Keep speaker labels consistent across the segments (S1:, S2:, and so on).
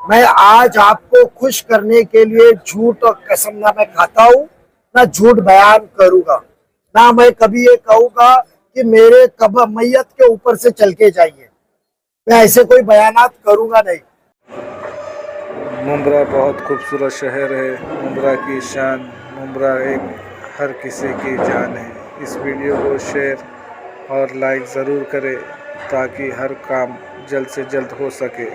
S1: मैं आज आपको खुश करने के लिए झूठ और कसम ना मैं खाता हूँ, ना झूठ बयान करूंगा, ना मैं कभी ये कहूंगा कि मेरे कब्र मैयत के ऊपर से चल के जाइए। मैं ऐसे कोई बयानात करूंगा नहीं।
S2: मुंब्रा बहुत खूबसूरत शहर है। मुंब्रा की शान, मुंब्रा एक हर किसी की जान है। इस वीडियो को शेयर और लाइक ज़रूर करें ताकि हर काम जल्द से जल्द हो सके।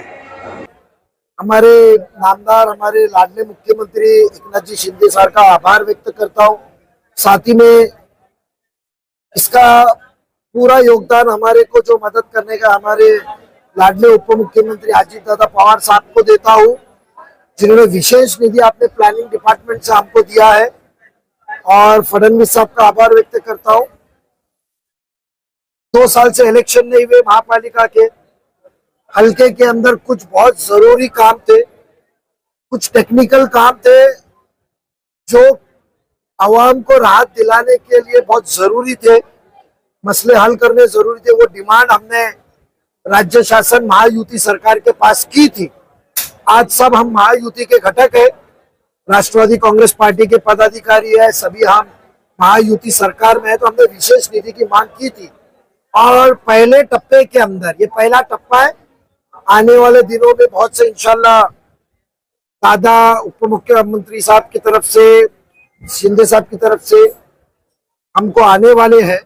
S1: हमारे नामदार, हमारे लाडले मुख्यमंत्री एकनाथ जी शिंदे सर का आभार व्यक्त करता हूँ। साथ ही में इसका पूरा योगदान हमारे को जो मदद करने का हमारे लाडले उप मुख्यमंत्री अजीत दादा पवार साहब को देता हूँ, जिन्होंने विशेष निधि अपने प्लानिंग डिपार्टमेंट से हमको दिया है। और फडणवीस साहब का आभार व्यक्त करता हूँ। 2 साल से इलेक्शन नहीं हुए महापालिका के, हल्के के अंदर कुछ बहुत जरूरी काम थे, कुछ टेक्निकल काम थे जो आवाम को राहत दिलाने के लिए बहुत जरूरी थे, मसले हल करने जरूरी थे। वो डिमांड हमने राज्य शासन महायुति सरकार के पास की थी। आज सब हम महायुति के घटक है, राष्ट्रवादी कांग्रेस पार्टी के पदाधिकारी है, सभी हम महायुति सरकार में है, तो हमने विशेष निधि की मांग की थी। और पहले टप्पे के अंदर, ये पहला टप्पा है, आने वाले दिनों में बहुत से इंशाल्लाह दादा उप मुख्यमंत्री साहब की तरफ से, शिंदे साहब की तरफ से हमको आने वाले हैं।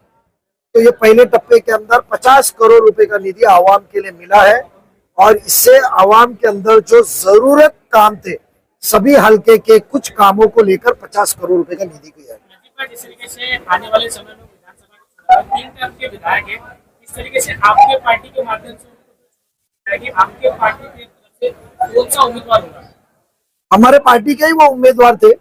S1: तो ये पहले टप्पे के अंदर 50 करोड़ रुपए का निधि आवाम के लिए मिला है और इससे आवाम के अंदर जो जरूरत काम थे सभी हल्के के कुछ कामों को लेकर 50 करोड़ रुपए का निधि दिया है।
S3: जिस तरीके से आने वाले समय में विधानसभा के 3 टर्म के विधायक है, इस तरीके से आपके पार्टी के माध्यम से आपके पार्टी की तरफ से कौन सा उम्मीदवार होगा?
S1: हमारे पार्टी के ही वो उम्मीदवार थे,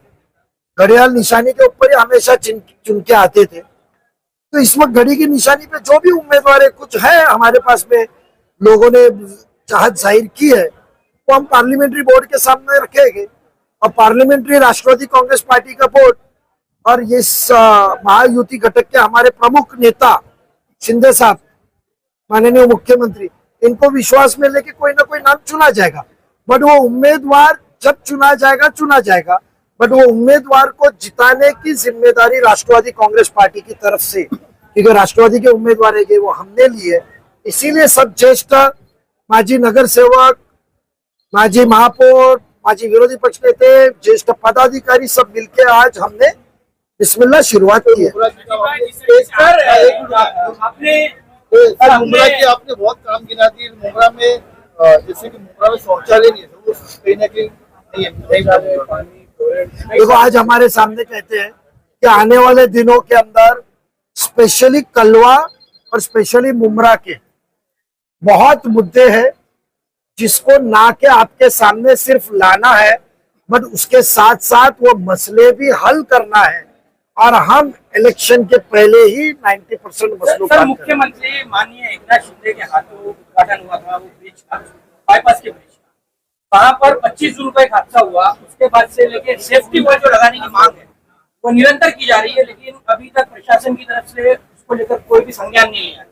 S1: घड़ियाल निशानी के ऊपर ही हमेशा चुन के आते थे। तो इस वक्त घड़ी की निशानी पे जो भी उम्मीदवार है, कुछ है हमारे पास में, लोगों ने चाहत जाहिर की है, वो हम पार्लियामेंट्री बोर्ड के सामने रखेंगे। और पार्लियामेंट्री राष्ट्रवादी कांग्रेस पार्टी का बोर्ड और ये महायुति घटक के हमारे प्रमुख नेता शिंदे साहब, माननीय मुख्यमंत्री, इनको विश्वास में लेके कोई ना कोई नाम चुना जाएगा। बट वो उम्मीदवार जब चुना जाएगा, बट वो उम्मीदवार को जिताने की जिम्मेदारी राष्ट्रवादी कांग्रेस पार्टी की तरफ से, क्योंकि राष्ट्रवादी के उम्मीदवार है वो हमने लिए। इसीलिए सब ज्येष्ठ माजी नगर सेवक, माजी महापौर, माजी विरोधी पक्ष नेता, ज्येष्ठ पदाधिकारी सब मिलकर आज हमने बिस्मिल्लाह शुरुआत की है।
S4: आपने बहुत काम गिना दी मुंब्रा में, जैसे कि मुंब्रा में शौचालय नहीं है, तो कहीं ना कहीं
S1: देखो, आज हमारे सामने कहते हैं कि आने वाले दिनों के अंदर स्पेशली कलवा और स्पेशली मुंब्रा के बहुत मुद्दे हैं जिसको ना के आपके सामने सिर्फ लाना है, बट उसके साथ साथ वो मसले भी हल करना है। और हम इलेक्शन के पहले ही 90% मसलों का
S3: मुख्यमंत्री माननीय एकनाथ शिंदे के हाथों उद्घाटन हुआ था वो ब्रिज का, बाईपास के ब्रिज का, वहां पर 25 जून को एक हादसा हुआ। उसके बाद से लेके सेफ्टी वॉल जो लगाने की मांग है वो निरंतर की जा रही है, लेकिन अभी तक प्रशासन की तरफ से उसको लेकर कोई भी संज्ञान नहीं लिया।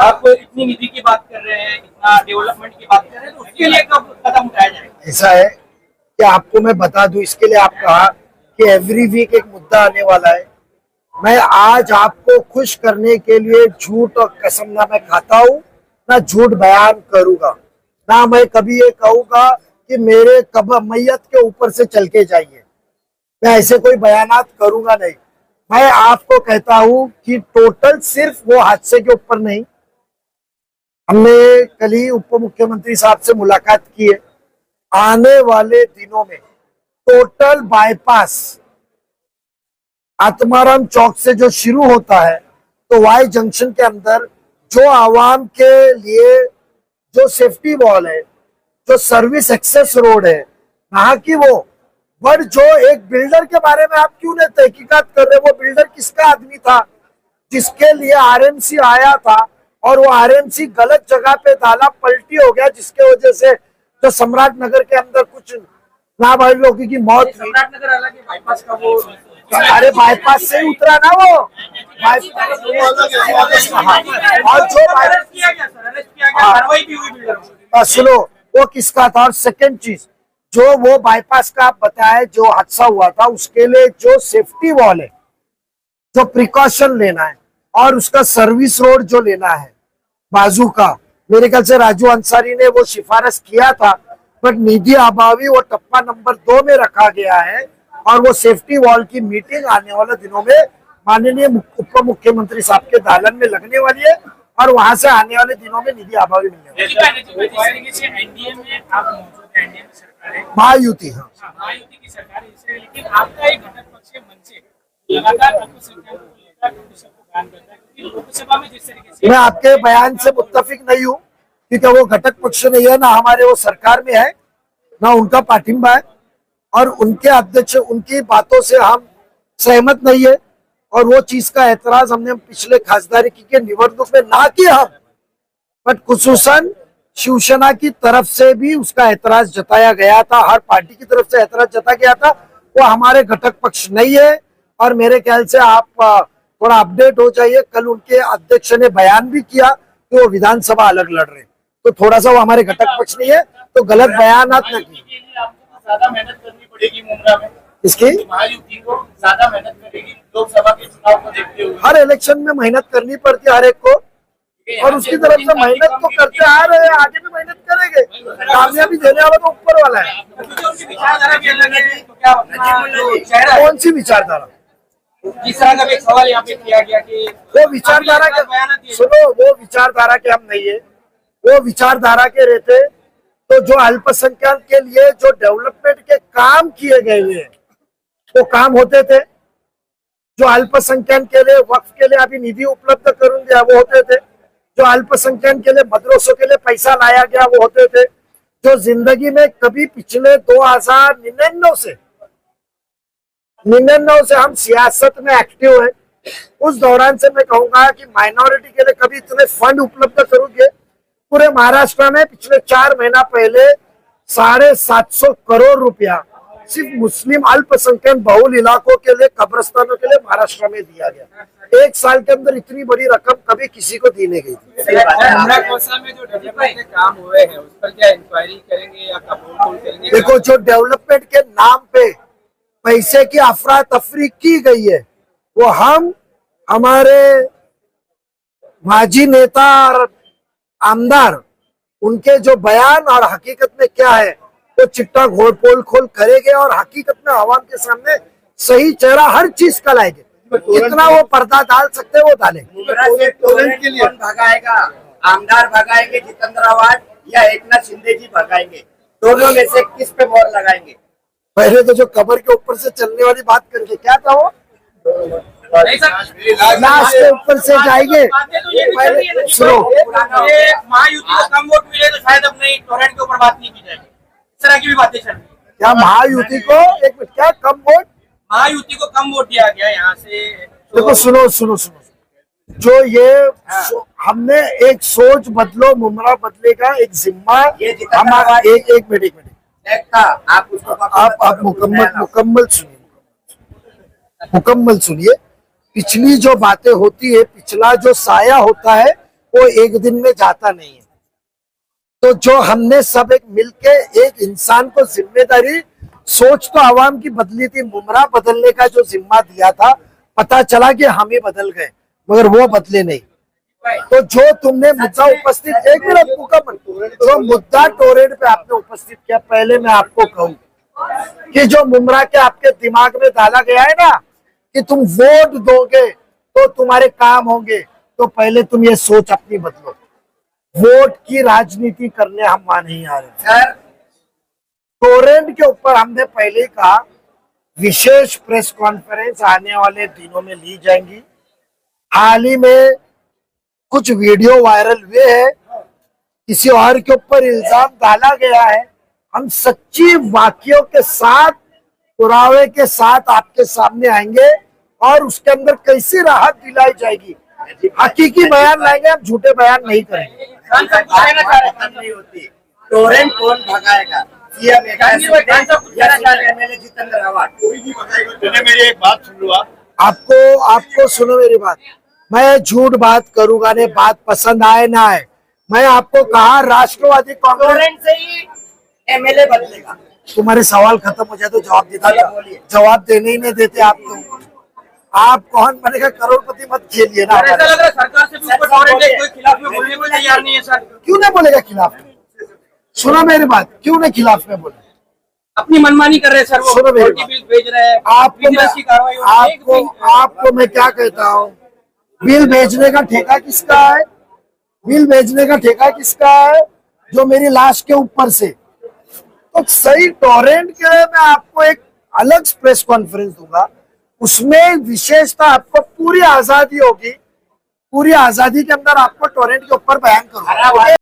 S3: आप इतनी निधि की बात कर रहे हैं, इतना डेवलपमेंट की बात कर रहे हैं, तो उसके लिए कब कदम उठाया जाएगा?
S1: ऐसा है कि आपको मैं बता दूं, इसके लिए आप कहा कि एवरी वीक एक मुद्दा आने वाला है। मैं आज आपको खुश करने के लिए झूठ और कसम ना मैं खाता हूँ, ना झूठ बयान करूंगा, ना मैं कभी ये कहूंगा कि मेरे कब्र मैयत के ऊपर से चल के जाइए। मैं ऐसे कोई बयानात करूंगा नहीं। मैं आपको कहता हूं कि टोटल सिर्फ वो हादसे के ऊपर नहीं, हमने कल ही उप मुख्यमंत्री साहब से मुलाकात की है। आने वाले दिनों में टोटल बाईपास आत्माराम चौक से जो शुरू होता है तो वाई जंक्शन के अंदर जो आवाम के लिए जो सेफ्टी वॉल है, जो सर्विस एक्सेस रोड है, ना कि वो, बट जो एक बिल्डर के बारे में आप क्यों नहीं तहकीकात कर रहे? वो बिल्डर किसका आदमी था जिसके लिए आरएमसी आया था और वो आरएमसी गलत जगह पे डाला, पलटी हो गया, जिसके वजह से जो सम्राट नगर के अंदर कुछ नाबालिग लोगों की मौत हुई।
S3: सम्राट नगर अलग है, बाईपास का वो,
S1: अरे बाईपास से ही उतरा ना वो, और जो
S3: अरेस्ट किया गया, कार्रवाई भी हुई बिल्डर।
S1: सुनो, वो किसका था। और सेकंड चीज, जो वो बाईपास का आप बताए जो हादसा हुआ था, उसके लिए जो सेफ्टी वॉल है, जो प्रिकॉशन लेना है, और उसका सर्विस रोड जो लेना है बाजू का, मेरे ख्याल से राजू अंसारी ने वो सिफारिश किया था, बट निधि अभावी वो टप्पा नंबर 2 में रखा गया है। और वो सेफ्टी वॉल की मीटिंग आने वाले दिनों में माननीय उप मुख्यमंत्री साहब के दालन में लगने वाली है, और वहां से आने वाले दिनों में निधि अभावी मिलने वाली है।
S3: एनडीए में आप मौजूद हैं, एनडीए में सरकार है,
S1: महायुति, हाँ
S3: महायुति की सरकार है इससे, लेकिन आपका एक घटक पक्ष मन से लगातार अल्पसंख्यकों को लेकर कंडीशन को बयान करता है, क्योंकि लोकसभा में जिस तरीके से
S1: मैं आपके बयान से मुत्तफिक नहीं हूँ, क्योंकि वो घटक पक्ष नहीं है, ना हमारे वो सरकार में है, ना उनका पाठिंबा है, और उनके अध्यक्ष उनकी बातों से हम सहमत नहीं है। और वो चीज का एतराज हमने पिछले खासदारी के निवडणूक में ना किया हम, बट खुसूसन शिवसेना की तरफ से भी उसका एतराज जताया गया था, हर पार्टी की तरफ से एतराज जताया गया था। वो हमारे घटक पक्ष नहीं है, और मेरे ख्याल से आप थोड़ा अपडेट हो जाइए। कल उनके अध्यक्ष ने बयान भी किया कि वो विधानसभा अलग लड़ रहे, तो थोड़ा सा वो हमारे घटक पक्ष नहीं है, तो गलत बयान न कीजिए।
S3: ज्यादा मेहनत करनी पड़ेगी मुमरा में,
S1: इसकी
S3: महायुति को ज्यादा मेहनत करेगी लोकसभा के चुनाव को देखते हुए।
S1: हर इलेक्शन में मेहनत करनी पड़ती है हर एक को, और उसकी तरफ से मेहनत तो करते आ रहे हैं, आगे भी मेहनत करेंगे। कामयाबी देने वाला तो ऊपर वाला है।
S3: उनकी विचारधारा भी अलग है, तो क्या
S1: कौन सी विचारधारा?
S3: जिस तरह का एक सवाल यहाँ पे किया गया कि
S1: वो विचारधारा के, सुनो, वो विचारधारा के हम नहीं है, वो विचारधारा के रहते तो जो अल्पसंख्यक के लिए जो डेवलपमेंट के काम किए गए हैं वो काम होते थे। जो अल्पसंख्यक के लिए वक्फ के लिए अभी निधि उपलब्ध करून दिया वो होते थे। जो अल्पसंख्यक के लिए मदरसों के लिए पैसा लाया गया वो होते थे। जो जिंदगी में कभी पिछले 2099 से हम सियासत में एक्टिव है, उस दौरान से मैं कहूंगा कि माइनॉरिटी के लिए कभी इतने फंड उपलब्ध करोगे। पूरे महाराष्ट्र में पिछले 4 महीना पहले 750 करोड़ रुपया सिर्फ मुस्लिम अल्पसंख्यक बहुल इलाकों के लिए, कब्रिस्तानों के लिए महाराष्ट्र में दिया गया। 1 साल के अंदर इतनी बड़ी रकम कभी किसी को दी नहीं गई थी।
S3: में जो डेवलपमेंट के काम हुए हैं उस पर क्या इंक्वायरी करेंगे या कबूल करेंगे?
S1: देखो, जो डेवलपमेंट के नाम पे पैसे की अफरा तफरी की गई है, वो हम हमारे माजी नेता और आमदार उनके जो बयान और हकीकत में क्या है वो चिट्टा घोल पोल खोल करेंगे, और हकीकत में आवाम के सामने सही चेहरा हर चीज का लाएंगे। इतना वो पर्दा डाल सकते वो डाले।
S5: के लिए कौन भगाएगा? आमदार भगाएंगे जितेंद्र आवाज या एकनाथ शिंदे जी भगाएंगे? दोनों में से किस पे मोहर लगाएंगे?
S1: पहले तो जो कबर के ऊपर से चलने वाली बात करके क्या था वो लाश के ऊपर से जाएंगे। पहले सुनो,
S3: महायुति को कम वोट मिले तो शायद अब नहीं टोरेंट के ऊपर बात नहीं की जाएगी, इस तरह की भी बातें चल रही है।
S1: क्या महायुति को एक मिनट क्या कम वोट?
S3: महायुति को कम वोट दिया गया यहाँ से।
S1: देखो सुनो, जो ये हमने एक सोच बदलो मुमरा बदलेगा, एक जिम्मा हमारा। एक मिनट
S5: आप उसको
S1: आप मुकम्मल सुनिए। पिछली जो बातें होती है, पिछला जो साया होता है वो एक दिन में जाता नहीं है। तो जो हमने सब एक मिलके एक इंसान को जिम्मेदारी, सोच तो आवाम की बदली थी, मुमरा बदलने का जो जिम्मा दिया था, पता चला कि हम ही बदल गए मगर वो बदले नहीं। तो जो तुमने मुद्दा उपस्थित, एक मिनट मुकम्मल, जो मुद्दा टोरेंट पे आपने उपस्थित किया, पहले मैं आपको कहूं कि जो मुमरा के आपके दिमाग में डाला गया है ना कि तुम वोट दोगे तो तुम्हारे काम होंगे, तो पहले तुम ये सोच अपनी बदलो। वोट की राजनीति करने हम वहां नहीं आ रहे। टोरेंट के ऊपर हमने पहले ही कहा विशेष प्रेस कॉन्फ्रेंस आने वाले दिनों में ली जाएंगी। हाल ही में कुछ वीडियो वायरल हुए हैं, किसी और के ऊपर इल्जाम डाला गया है। हम सच्ची वाकयों के साथ, पुरावे के साथ आपके सामने आएंगे और उसके अंदर कैसी राहत दिलाई जाएगी, हकीकी बयान लाएंगे, हम झूठे बयान नहीं करेंगे।
S5: नहीं होती। टोरेंट कौन भगाएगा? एमएलए जितेंद्र आवाज?
S4: मेरी एक बात सुन लो
S1: आपको सुनो मेरी बात। मैं झूठ बात करूंगा नहीं, बात पसंद आए ना आए। मैं आपको कहा राष्ट्रवादी कांग्रेस
S5: टोरेंट से ही एमएलए बदलेगा।
S1: तुम्हारे सवाल खत्म हो जाए तो जवाब देता
S5: चलो
S1: था।
S5: बोलिए।
S1: जवाब देने ही नहीं देते आप तो। आप कौन बनेगा करोड़पति मत खेलिए ना
S3: सर, ऐसा लग रहा है सरकार से भी
S5: सर,
S3: ऊपर टॉरेंट है,
S5: बोलिए।
S3: कोई खिलाफ में बोलने को तैयार नहीं है सर।
S1: क्यों नहीं बोलेगा खिलाफ में? सुनो मेरी बात, क्यों नहीं खिलाफ में बोले?
S3: अपनी मनमानी कर रहे हैं सर, वो
S1: सुनो मेरी
S3: फर्जी बिल भेज रहे हैं,
S1: आपको
S3: विजिलेंस की कार्रवाई हो रही है, एक भी-
S1: आपको मैं क्या कहता हूँ, बिल भेजने का ठेका किसका है? बिल भेजने का ठेका किसका है? जो मेरी लाश के ऊपर से। तो सही टॉरेंट के लिए मैं आपको एक अलग प्रेस कॉन्फ्रेंस दूंगा, उसमें विशेषता आपको पूरी आजादी होगी, पूरी आजादी के अंदर आपको टॉरेंट के ऊपर बयान करूंगा।